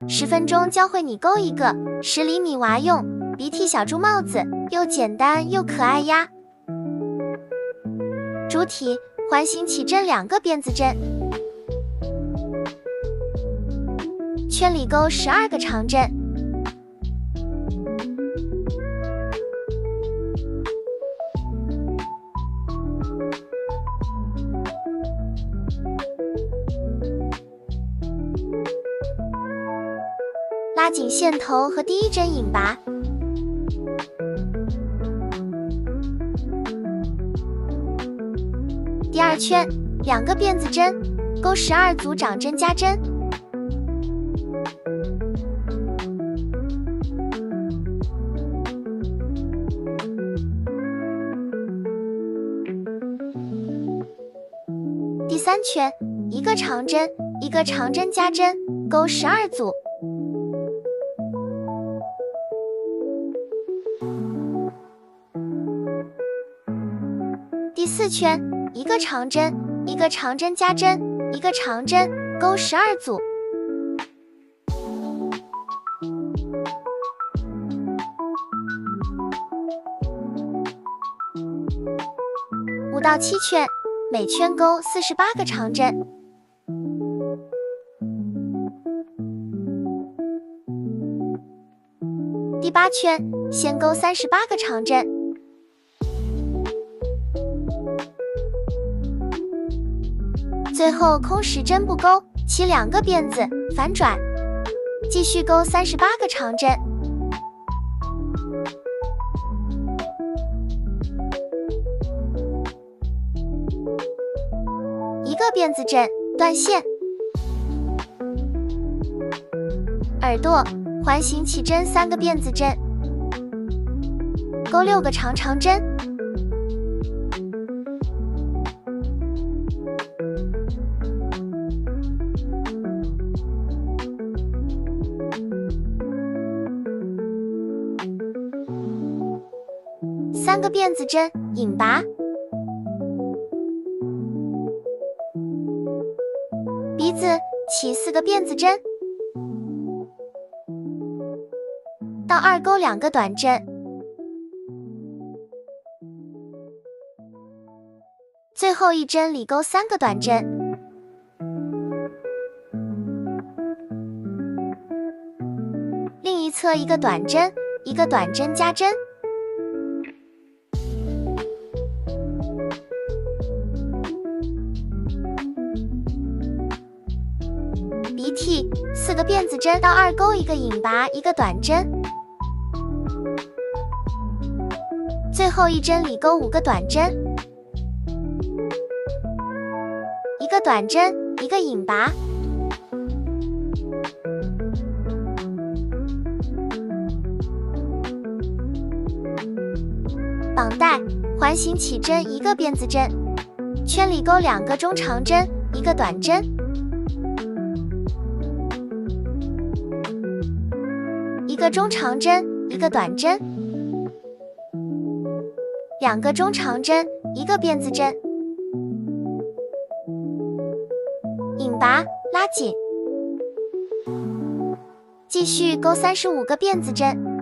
10分钟教会你钩一个10厘米娃用鼻涕小猪帽子，又简单又可爱呀！主体环形起针2个辫子针，圈里钩12个长针，拉紧线头和第1针引拔，第2圈2个辫子针，钩12组长针加针，第3圈1个长针1个长针加针，钩12组。第4圈1个长针1个长针加针1个长针，钩12组。5到7圈，每圈钩48个长针。第8圈，先钩38个长针。最后空10针不钩，起2个辫子，反转，继续钩38个长针。1个辫子针，断线。耳朵环形起针3个辫子针，钩6个长针。3个辫子针，引拔，鼻子起4个辫子针，到2钩2个短针，最后1针里钩3个短针，另一侧1个短针1个短针加针。鼻涕4个辫子针，到2钩1个引拔1个短针，最后1针里钩5个短针，1个短针1个引拔。绑带环形起针1个辫子针，圈里钩2个中长针1个短针。1个中长针1个短针，2个中长针1个辫子针，引拔拉紧，继续钩35个辫子针。